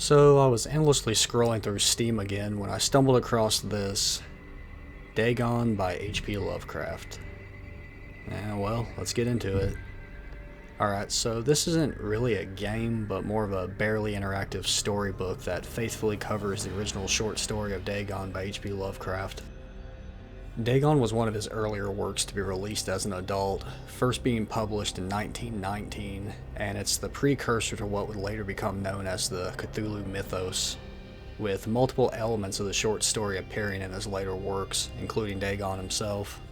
So I was endlessly scrolling through Steam again when I stumbled across this Dagon by H.P. Lovecraft. Well, let's get into it. Alright, so this isn't really a game, but more of a barely interactive storybook that faithfully covers the original short story of Dagon by H.P. Lovecraft. Dagon was one of his earlier works to be released as an adult, first being published in 1919, and it's the precursor to what would later become known as the Cthulhu mythos, with multiple elements of the short story appearing in his later works, including Dagon himself.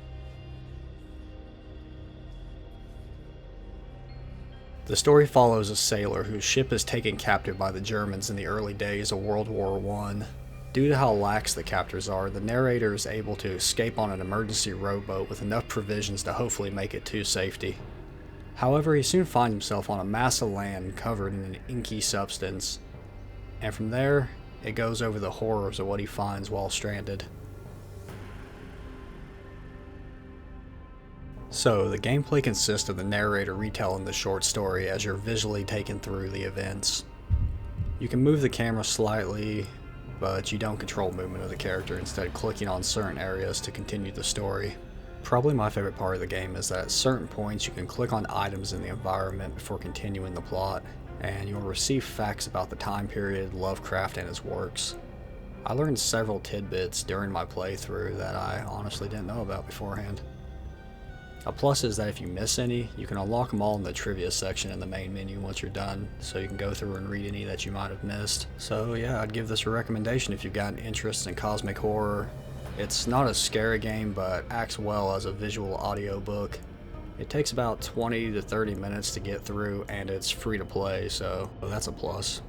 The story follows a sailor whose ship is taken captive by the Germans in the early days of World War I. Due to how lax the captors are, the narrator is able to escape on an emergency rowboat with enough provisions to hopefully make it to safety. However, he soon finds himself on a mass of land covered in an inky substance, and from there, it goes over the horrors of what he finds while stranded. So, the gameplay consists of the narrator retelling the short story as you're visually taken through the events. You can move the camera slightly, but you don't control movement of the character, instead clicking on certain areas to continue the story. Probably my favorite part of the game is that at certain points you can click on items in the environment before continuing the plot, and you'll receive facts about the time period, Lovecraft, and his works. I learned several tidbits during my playthrough that I honestly didn't know about beforehand. A plus is that if you miss any, you can unlock them all in the trivia section in the main menu once you're done, so you can go through and read any that you might have missed. So yeah, I'd give this a recommendation if you've got an interest in cosmic horror. It's not a scary game, but acts well as a visual audiobook. It takes about 20 to 30 minutes to get through, and it's free to play, so that's a plus.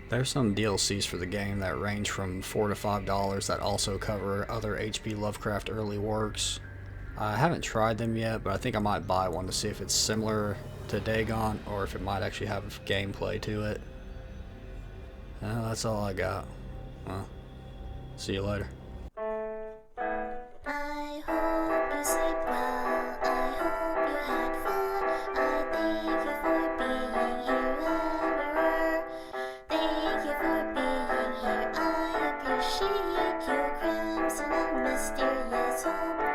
There's some DLCs for the game that range from $4 to $5 that also cover other H.P. Lovecraft early works. I haven't tried them yet, but I think I might buy one to see if it's similar to Dagon or if it might actually have gameplay to it. That's all I got. Well, see you later. I hope you sleep well. I hope you had fun. I thank you for being here, Wanderer. Thank you for being here. I appreciate your crimson and mysterious hope.